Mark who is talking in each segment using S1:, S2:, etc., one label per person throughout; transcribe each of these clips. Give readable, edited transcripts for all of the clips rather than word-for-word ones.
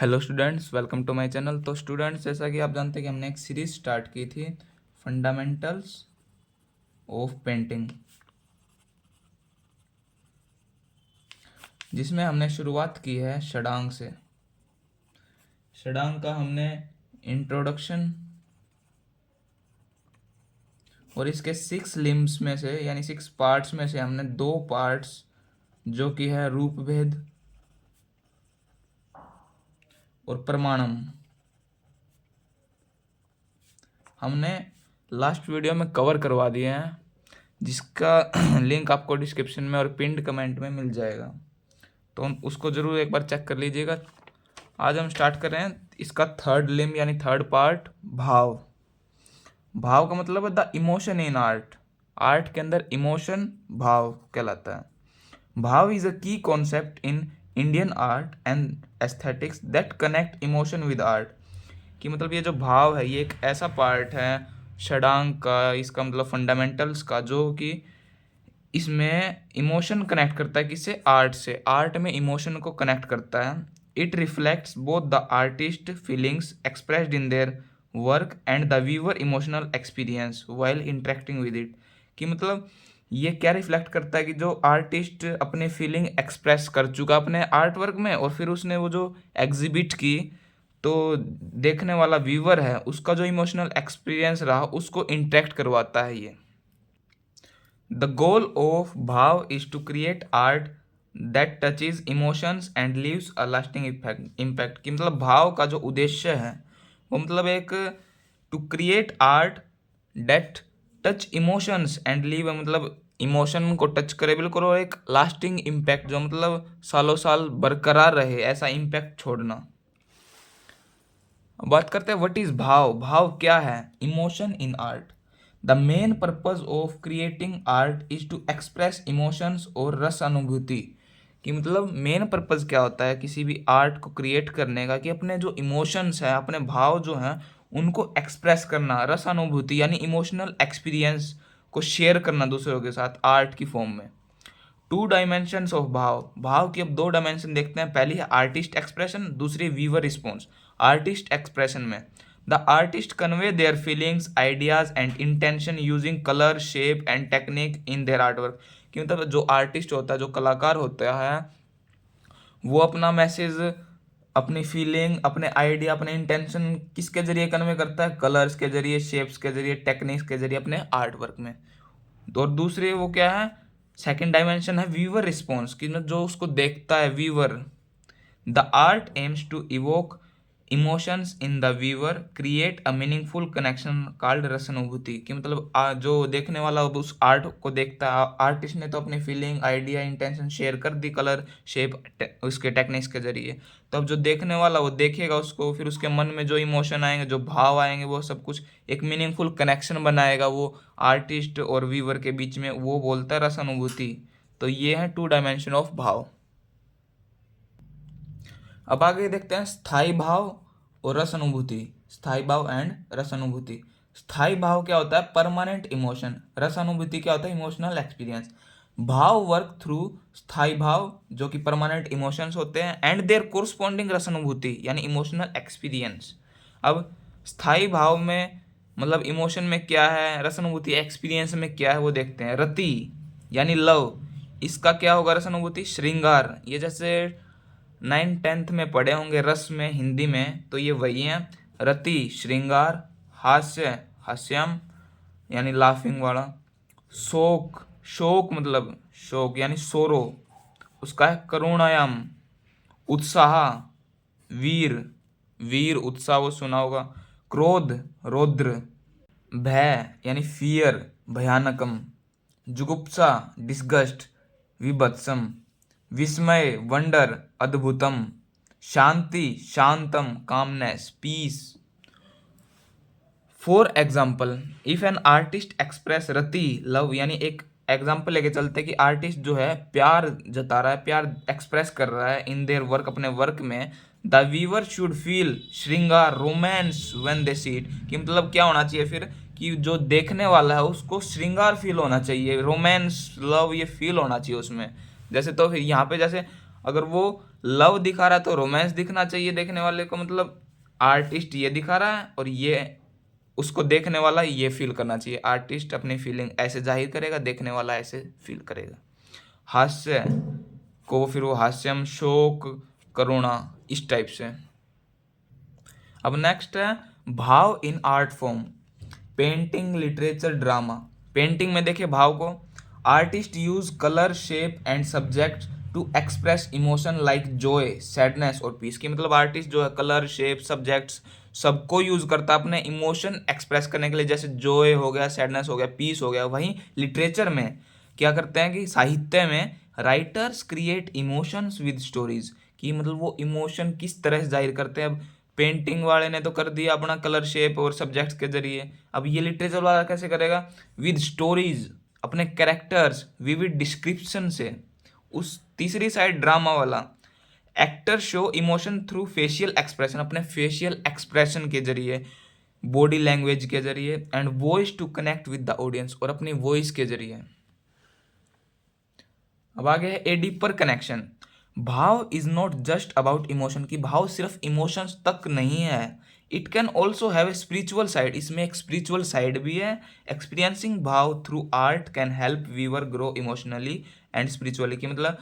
S1: Hello students, welcome to my channel. तो students, जैसा कि आप जानते हैं कि हमने एक सीरीज स्टार्ट की थी, फंडामेंटल्स ऑफ पेंटिंग, जिसमें हमने शुरुआत की है षडांग से। षडांग का हमने इंट्रोडक्शन और इसके 6 लिम्स में से यानी 6 पार्ट्स में से हमने 2 पार्ट्स जो कि है रूप भेद और प्रमाणम, हमने लास्ट वीडियो में कवर करवा दिए हैं, जिसका लिंक आपको डिस्क्रिप्शन में और पिंड कमेंट में मिल जाएगा, तो उसको ज़रूर एक बार चेक कर लीजिएगा। आज हम स्टार्ट कर रहे हैं इसका थर्ड लिम यानी थर्ड पार्ट, भाव। भाव का मतलब है the emotion in art. Art के अंदर इमोशन भाव कहलाता है। भाव इज अ की concept in Indian art and aesthetics that connect emotion with art. कि मतलब ये जो भाव है ये एक ऐसा पार्ट है षडांग का, इसका मतलब फंडामेंटल्स का, जो कि इसमें इमोशन कनेक्ट करता है किससे? आर्ट से। आर्ट में इमोशन को कनेक्ट करता है। It reflects both the artist feelings expressed in their work and the viewer emotional experience while interacting with it. कि मतलब ये क्या रिफ्लेक्ट करता है कि जो आर्टिस्ट अपने फीलिंग एक्सप्रेस कर चुका अपने आर्ट वर्क में, और फिर उसने वो जो एग्जिबिट की, तो देखने वाला व्यूअर है उसका जो इमोशनल एक्सपीरियंस रहा उसको इंटरेक्ट करवाता है ये। The goal of भाव is to create art that touches emotions and leaves a lasting impact। कि मतलब भाव का जो उद्देश्य है वो मतलब एक to create art that touch emotions and leave, मतलब इमोशन को टच करे बिल्कुल, और एक लास्टिंग इम्पैक्ट जो मतलब सालों साल बरकरार रहे, ऐसा इम्पैक्ट छोड़ना। बात करते हैं व्हाट इज भाव। भाव क्या है? Emotion in art. The main purpose of creating art is to express emotions और रस अनुभूति। कि मतलब मेन पर्पज क्या होता है किसी भी आर्ट को क्रिएट करने का? कि अपने जो इमोशंस है, अपने भाव जो हैं, उनको एक्सप्रेस करना, रस अनुभूति यानी इमोशनल एक्सपीरियंस को शेयर करना दूसरों के साथ आर्ट की फॉर्म में। 2 डायमेंशंस ऑफ भाव। भाव की अब 2 डायमेंशन देखते हैं। पहली है आर्टिस्ट एक्सप्रेशन, दूसरी व्यूअर रिस्पॉन्स। आर्टिस्ट एक्सप्रेशन में the artist convey their feelings, ideas and intention using colour, shape and technique in their artwork. कि मतलब जो आर्टिस्ट होता है, जो कलाकार होता है, वो अपना मैसेज, अपनी फीलिंग, अपने आइडिया, अपने इंटेंशन किसके जरिए कन्वे करता है? कलर्स के जरिए, शेप्स के जरिए, टेक्निक्स के जरिए अपने आर्ट वर्क में। और दूसरे वो क्या है? सेकेंड डायमेंशन है व्यूअर रिस्पॉन्स। कि जो उसको देखता है viewer. The art aims to evoke emotions in the viewer, create a meaningful connection called rasanubhuti. कि मतलब जो देखने वाला उस आर्ट को देखता है, आर्टिस्ट ने तो अपनी फीलिंग, आइडिया, इंटेंशन शेयर कर दी कलर, शेप, उसके टेक्निक्स के जरिए। तो अब जो देखने वाला वो देखेगा उसको, फिर उसके मन में जो इमोशन आएंगे, जो भाव आएंगे, वो सब कुछ एक मीनिंगफुल कनेक्शन बनाएगा वो आर्टिस्ट और व्यूअर के बीच में, वो बोलता है रसानुभूति। तो ये है 2 डायमेंशन ऑफ भाव। अब आगे देखते हैं स्थाई भाव और रस अनुभूति। स्थाई भाव एंड रस अनुभूति। स्थाई भाव क्या होता है? Permanent emotion. रस अनुभूति क्या होता है? Emotional experience. भाव वर्क थ्रू स्थाई भाव जो कि परमानेंट इमोशंस होते हैं, एंड देयर कोरस्पॉन्डिंग रस अनुभूति यानी इमोशनल एक्सपीरियंस। अब स्थाई भाव में मतलब इमोशन में क्या है, रस अनुभूति एक्सपीरियंस में क्या है, वो देखते हैं। रति यानी लव, इसका क्या होगा रस अनुभूति? श्रृंगार। ये जैसे 9th-10th में पढ़े होंगे रस में, हिंदी में, तो ये वही है। रति श्रृंगार, हास्य हास्यम यानी लाफिंग वाला, शोक, शोक मतलब शोक यानी सोरो, उसका है करुणायाम। उत्साह, वीर, वीर उत्साह वो सुना होगा। क्रोध रौद्र, भय यानी फियर भयानकम, जुगुप्सा डिस्गस्ट विभत्सम, विस्मय वंडर अद्भुतम, शांति शांतम calmness peace. For example, if an artist express रति लव, यानी एक एग्जाम्पल लेके चलते हैं कि आर्टिस्ट जो है प्यार जता रहा है, प्यार एक्सप्रेस कर रहा है इन देयर वर्क, अपने वर्क में। द व्यूअर शुड फील श्रृंगार romance when they see it. कि मतलब क्या होना चाहिए फिर? कि जो देखने वाला है उसको श्रृंगार फील होना चाहिए, रोमांस, लव ये फील होना चाहिए उसमें। जैसे तो फिर यहाँ पे जैसे अगर वो लव दिखा रहा है तो रोमांस दिखना चाहिए देखने वाले को, मतलब आर्टिस्ट ये दिखा रहा है और ये उसको देखने वाला ये फील करना चाहिए। आर्टिस्ट अपनी फीलिंग ऐसे जाहिर करेगा, देखने वाला ऐसे फील करेगा। हास्य को फिर वो हास्यम, शोक, करुणा, इस टाइप से। अब नेक्स्ट है भाव in art form, painting, literature, drama. Painting में देखिए भाव को, artist use colour, shape and subject to express emotion like joy, sadness और पीस। की मतलब आर्टिस्ट जो है कलर, शेप, सब्जेक्ट्स सबको यूज करता है अपने इमोशन एक्सप्रेस करने के लिए, जैसे जॉय हो गया, सैडनेस हो गया, पीस हो गया। वहीं लिटरेचर में क्या करते हैं कि साहित्य में writers create emotions with stories, कि मतलब वो इमोशन किस तरह से जाहिर करते हैं। अब पेंटिंग वाले ने तो कर दिया अपना कलर, शेप और सब्जेक्ट्स के जरिए, अब ये लिटरेचर वाला कैसे करेगा, विद स्टोरीज, अपने कैरेक्टर्स, विविड डिस्क्रिप्शन से। उस तीसरी साइड ड्रामा वाला, actor show emotion through facial expression, अपने फेशियल एक्सप्रेशन के जरिए, बॉडी लैंग्वेज के जरिए, and voice to connect with the audience, और अपनी वॉइस के जरिए। अब आगे है ए डीपर कनेक्शन। भाव is not just about emotion, की भाव सिर्फ इमोशंस तक नहीं है, it can also have a spiritual side, इसमें एक स्पिरिचुअल साइड भी है। एक्सपीरियंसिंग भाव through art can help viewer grow emotionally and spiritually, की मतलब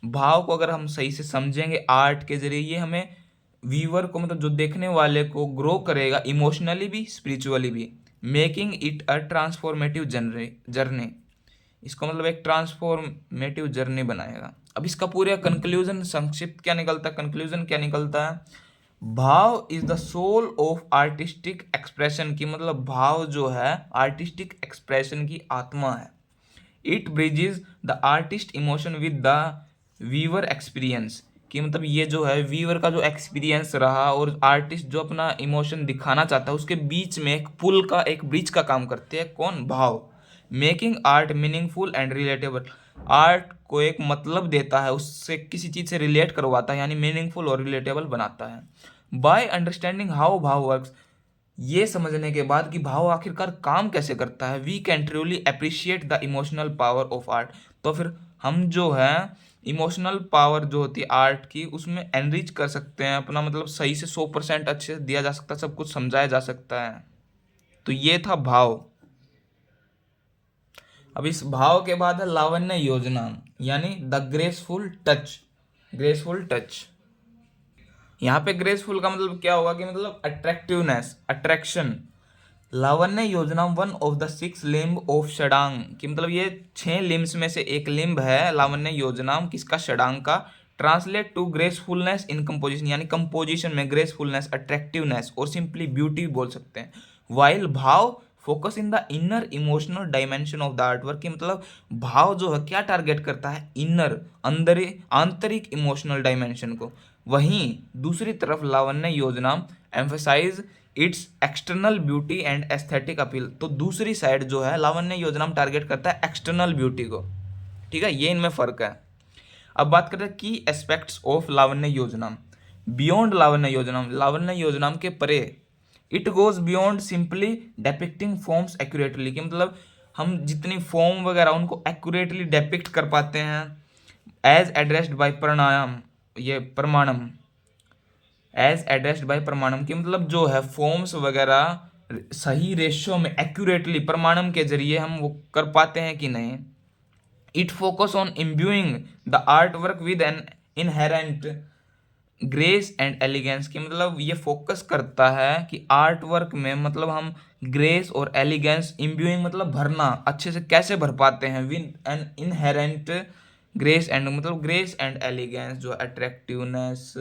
S1: भाव को अगर हम सही से समझेंगे आर्ट के जरिए, ये हमें व्यूअर को, मतलब जो देखने वाले को, ग्रो करेगा इमोशनली भी, स्पिरिचुअली भी, making it a transformative journey, इसको मतलब एक ट्रांसफॉर्मेटिव जर्नी बनाएगा। अब इसका पूरा कंक्लूजन, संक्षिप्त क्या निकलता है, कंक्लूजन क्या निकलता है, भाव is the soul of artistic expression, की मतलब भाव जो है आर्टिस्टिक एक्सप्रेशन की आत्मा है। It bridges the artist emotion with the viewer experience, कि मतलब ये जो है वीवर का जो एक्सपीरियंस रहा और आर्टिस्ट जो अपना इमोशन दिखाना चाहता है, उसके बीच में एक पुल का, एक ब्रिज का काम करते हैं कौन, भाव। Making art meaningful and relatable, art को एक मतलब देता है, उससे किसी चीज़ से रिलेट करवाता है, यानी मीनिंगफुल और रिलेटेबल बनाता है। बाय अंडरस्टैंडिंग हाउ भाव वर्क्स, ये समझने के बाद कि भाव आखिरकार काम कैसे करता है, we can truly appreciate the emotional power of art, तो फिर हम जो है इमोशनल पावर जो होती है आर्ट की, उसमें एनरिच कर सकते हैं अपना, मतलब सही से 100% अच्छे से दिया जा सकता है, सब कुछ समझाया जा सकता है। तो ये था भाव। अब इस भाव के बाद है लावण्य योजना, यानी the graceful touch, graceful touch. यहाँ पे ग्रेसफुल का मतलब क्या होगा कि मतलब attractiveness, attraction. Lavanya yojana one of the 6 limb of Shadanga, कि मतलब ये 6 लिम्स में से एक लिम्ब है लावण्य योजना, किसका, षडांग का। ट्रांसलेट टू ग्रेसफुलनेस इन कंपोजिशन, यानी कंपोजिशन में ग्रेसफुलनेस, अट्रैक्टिवनेस और सिंपली ब्यूटी बोल सकते हैं। वाइल भाव focus in the inner emotional dimension of the artwork, की मतलब भाव जो है क्या टारगेट करता है, इनर, अंदर, आंतरिक इमोशनल डायमेंशन को। वहीं दूसरी तरफ लावण्य योजना emphasize its external beauty and aesthetic appeal, तो दूसरी साइड जो है लावण्य योजना टारगेट करता है एक्सटर्नल ब्यूटी को। ठीक है, ये इनमें फर्क है। अब बात करते हैं की एस्पेक्ट्स ऑफ लावण्य योजना। बियॉन्ड लावण्य योजना, लावण्य योजना के परे, it goes beyond simply depicting forms accurately, कि मतलब हम जितनी फॉर्म वगैरह उनको एक्यूरेटली डेपिक्ट कर पाते हैं, एज एड्रेस्ड बाय प्रणायाम, ये प्रमाणम, एज एड्रेस्ड बाय प्रमाणम, की मतलब जो है फॉर्म्स वगैरह सही रेशियो में एक्यूरेटली प्रमाणम के जरिए हम वो कर पाते हैं कि नहीं। It focus on imbuing the art work with an inherent grace and elegance, की मतलब ये फोकस करता है कि आर्ट वर्क में मतलब हम ग्रेस और एलिगेंस, इम्ब्यूइंग मतलब भरना, अच्छे से कैसे भर पाते हैं, with an inherent grace and, मतलब ग्रेस एंड एलिगेंस, जो अट्रैक्टिवनेस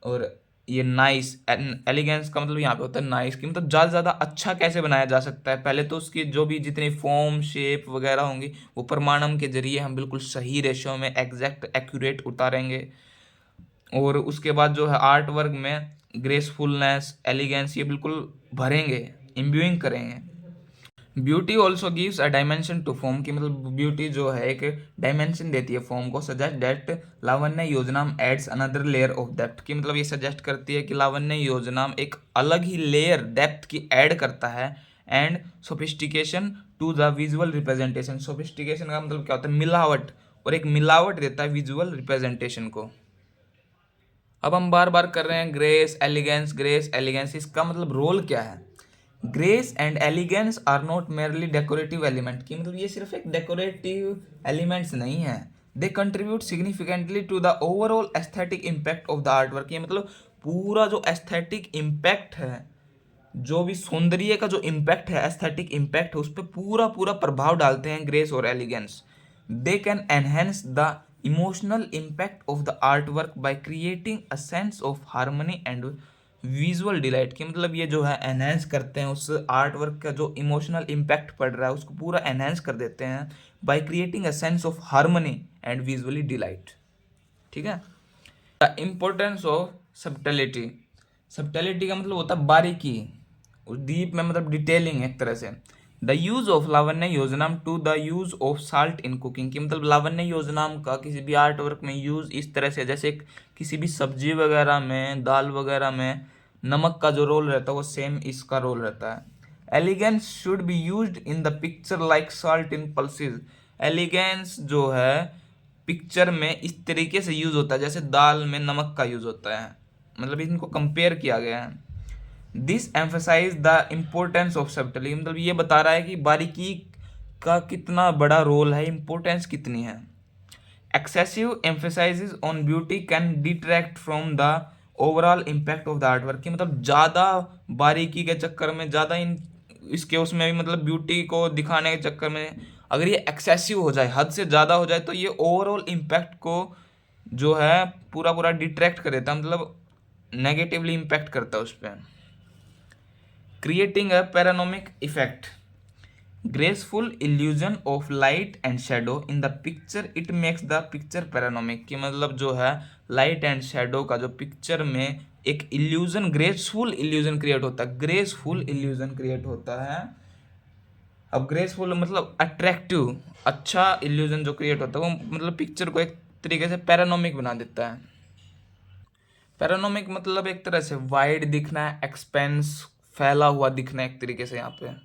S1: और ये नाइस, एलिगेंस का मतलब यहाँ पे होता है नाइस, कि मतलब ज़्यादा से ज़्यादा अच्छा कैसे बनाया जा सकता है। पहले तो उसकी जो भी जितनी फॉर्म, शेप वगैरह होंगी वो प्रमाणम के जरिए हम बिल्कुल सही रेशियो में एग्जैक्ट एक्यूरेट उतारेंगे, और उसके बाद जो है आर्ट वर्क में ग्रेसफुलनेस, एलिगेंस ये बिल्कुल भरेंगे, इम्ब्यूइंग करेंगे। Beauty also gives a dimension to form, की मतलब ब्यूटी जो है एक डायमेंशन देती है फॉर्म को। सजेस्ट डेट लावण्य योजना ads another layer of depth, की मतलब ये सजेस्ट करती है कि लावण्य योजना एक अलग ही लेयर डेप्थ की ऐड करता है, and sophistication to the visual representation. Sophistication का मतलब क्या होता है, मिलावट, और एक मिलावट देता है विजुअल रिप्रेजेंटेशन को। अब हम बार बार कर रहे हैं ग्रेस एलिगेंस, ग्रेस एलिगेंस, इसका मतलब रोल क्या है? Grace and elegance are not merely decorative element, की मतलब ये सिर्फ एक डेकोरेटिव एलिमेंट्स नहीं है, they contribute significantly to the overall aesthetic impact of the art work. ये मतलब पूरा जो एस्थेटिक इम्पैक्ट है, जो भी सौंदर्य का जो इम्पैक्ट है, एस्थेटिक इम्पैक्ट है, उस पर पूरा पूरा प्रभाव डालते हैं ग्रेस और elegance. They can enhance the emotional impact of the art work by creating a sense of harmony and visual delight, की मतलब ये जो है एनहेंस करते हैं उस आर्ट वर्क का जो इमोशनल इम्पैक्ट पड़ रहा है उसको पूरा एनहेंस कर देते हैं bye creating a sense of harmony and visually delight. ठीक है। द इम्पोर्टेंस ऑफ सब्टेलिटी, सब्टेलिटी का मतलब होता है बारीकी, डीप में मतलब डिटेलिंग एक तरह से। The use of lavanya yojanam to the use of salt in cooking, की मतलब लावण्य योजनाम का किसी भी आर्ट वर्क में यूज इस तरह से, जैसे किसी भी सब्जी वगैरह में, दाल वगैरह में नमक का जो रोल रहता है वो सेम इसका रोल रहता है। Elegance should be used in the picture like salt in pulses, elegance जो है पिक्चर में इस तरीके से यूज होता है जैसे दाल में नमक का यूज होता है, मतलब इनको कंपेयर किया गया है। This emphasise the importance of subtly, मतलब ये बता रहा है कि बारीकी का कितना बड़ा रोल है, इम्पोर्टेंस कितनी है। Excessive emphasize on beauty can detract from the overall impact of the art work, की मतलब ज़्यादा बारीकी के चक्कर में, ज़्यादा इन इसके उसमें भी मतलब ब्यूटी को दिखाने के चक्कर में अगर ये एक्सेसिव हो जाए, हद से ज़्यादा हो जाए, तो ये ओवरऑल इम्पैक्ट को जो है पूरा पूरा डिट्रैक्ट कर देता है, मतलब नेगेटिवली इम्पैक्ट करता है उस पर। Creating a panoramic effect, graceful illusion of light and shadow in the picture, it makes the picture panoramic, कि मतलब जो है लाइट एंड शेडो का जो पिक्चर में एक इल्यूजन, ग्रेसफुल इल्यूजन क्रिएट होता है, ग्रेसफुल इल्यूजन क्रिएट होता है। अब ग्रेसफुल मतलब अट्रैक्टिव, अच्छा इल्यूजन जो क्रिएट होता है वो मतलब पिक्चर को एक तरीके से पैरानोमिक बना देता है। पैरानोमिक मतलब एक तरह से वाइड दिखना है, एक्सपेंस, फैला हुआ दिखना एक तरीके से यहाँ पे।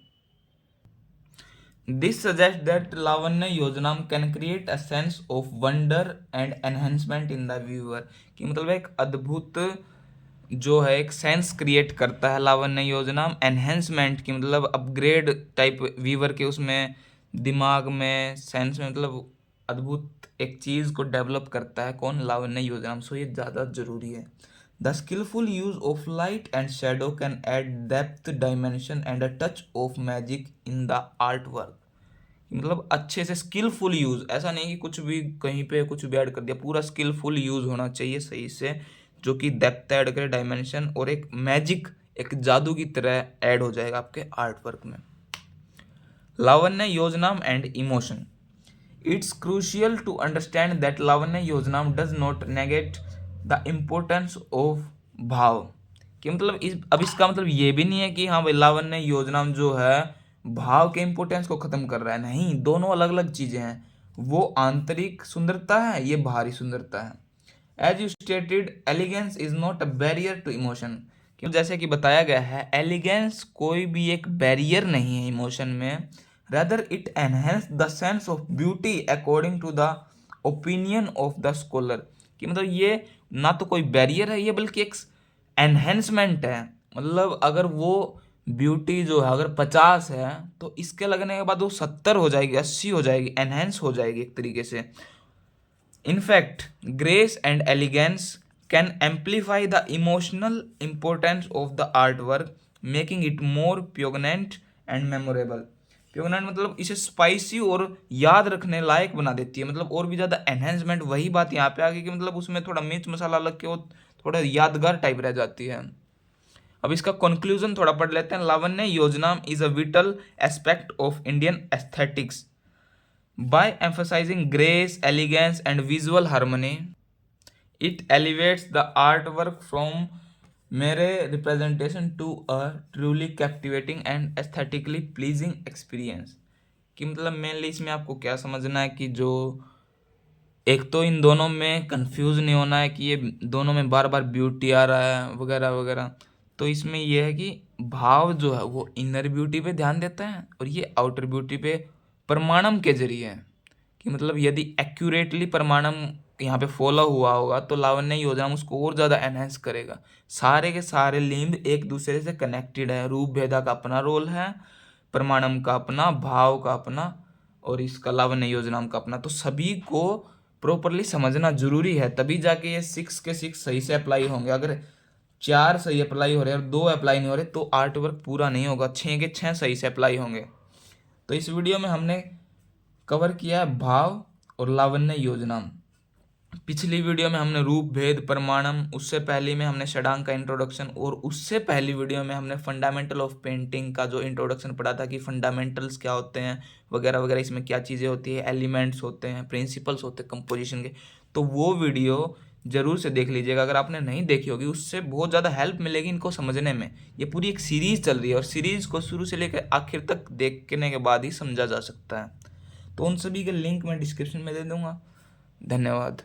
S1: This suggests that Lavanya Yojanam can create a sense of wonder and enhancement in the viewer, कि मतलब एक अद्भुत जो है एक सेंस क्रिएट करता है लावण्य योजनाम, एनहेंसमेंट की मतलब अपग्रेड टाइप व्यूअर के उसमें दिमाग में, सेंस में, मतलब अद्भुत एक चीज़ को डेवलप करता है कौन? लावण्य योजनाम। सो ये ज़्यादा ज़रूरी है। The skilful use of light and shadow can add depth, dimension and a touch of magic in the art work, मतलब अच्छे से स्किलफुल यूज, ऐसा नहीं कि कुछ भी कहीं पे कुछ भी ऐड कर दिया, पूरा स्किलफुल यूज होना चाहिए सही से, जो कि डेप्थ ऐड करे, डायमेंशन, और एक मैजिक, एक जादू की तरह ऐड हो जाएगा आपके आर्ट वर्क में। Lavanya yojanam and emotion, it's crucial to understand that lavanya yojanam does not negate the importance of bhava, कि मतलब अब इसका मतलब ये भी नहीं है कि हाँ भाई लावण्य योजनाम जो है भाव के इम्पोर्टेंस को खत्म कर रहा है, नहीं, दोनों अलग अलग चीजें हैं। वो आंतरिक सुंदरता है, ये बाहरी सुंदरता है। As you stated, elegance is not a barrier to emotion, जैसे कि बताया गया है एलिगेंस कोई भी एक बैरियर नहीं है इमोशन में, rather it enhance the sense of beauty according to the opinion of the scholar, कि मतलब ये ना तो कोई बैरियर है ये, बल्कि एक एनहेंसमेंट है, मतलब अगर वो ब्यूटी जो है अगर 50 है तो इसके लगने के बाद वो 70 हो जाएगी, 80 हो जाएगी, एनहेंस हो जाएगी एक तरीके से। In fact grace and elegance can amplify the emotional importance of the art work, making it more poignant and memorable. Poignant मतलब इसे स्पाइसी और याद रखने लायक बना देती है, मतलब और भी ज़्यादा एनहेंसमेंट, वही बात यहाँ पे आ गई कि मतलब उसमें थोड़ा मिर्च मसाला लग के वो थोड़ा यादगार टाइप रह जाती है। अब इसका कंक्लूजन थोड़ा पढ़ लेते हैं। Lavanya yojanam is a vital aspect of Indian aesthetics by emphasising grace, elegance and visual harmony, it elevates the art work from mere representation to a truly captivating and aesthetically pleasing experience, कि मतलब mainly इसमें आपको क्या समझना है कि जो एक तो इन दोनों में कंफ्यूज नहीं होना है कि ये दोनों में बार बार ब्यूटी आ रहा है वगैरह वगैरह, तो इसमें यह है कि भाव जो है वो इनर ब्यूटी पे ध्यान देता है और ये आउटर ब्यूटी पे प्रमाणम के जरिए है, कि मतलब यदि एक्यूरेटली प्रमाणम यहाँ पे फॉलो हुआ होगा तो लावण्य योजनाम उसको और ज़्यादा एनहेंस करेगा। सारे के सारे लिंब एक दूसरे से कनेक्टेड है। रूप भेदा का अपना रोल है, प्रमाणम का अपना, भाव का अपना और इसका लावण्य योजनाम का अपना। तो सभी को प्रॉपरली समझना जरूरी है, तभी जाके ये 6 के 6 सही से अप्लाई होंगे। अगर 4 सही अप्लाई हो रहे और 2 अप्लाई नहीं हो रहे तो आर्ट वर्क पूरा नहीं होगा। 6 के 6 सही से अप्लाई होंगे। तो इस वीडियो में हमने कवर किया है भाव और लावण्य योजनाम। पिछली वीडियो में हमने रूप भेद प्रमाणम, उससे पहले में हमने षडांग का इंट्रोडक्शन और उससे पहली वीडियो में हमने फंडामेंटल ऑफ पेंटिंग का जो इंट्रोडक्शन पढ़ा था कि फंडामेंटल्स क्या होते हैं वगैरह वगैरह, इसमें क्या चीज़ें होती है, एलिमेंट्स होते हैं, प्रिंसिपल्स होते हैं कंपोजिशन के। तो वो वीडियो जरूर से देख लीजिएगा अगर आपने नहीं देखी होगी, उससे बहुत ज़्यादा हेल्प मिलेगी इनको समझने में। ये पूरी एक सीरीज़ चल रही है और सीरीज़ को शुरू से लेकर आखिर तक देखने के बाद ही समझा जा सकता है। तो उन सभी के लिंक मैं डिस्क्रिप्शन में दे दूँगा। धन्यवाद।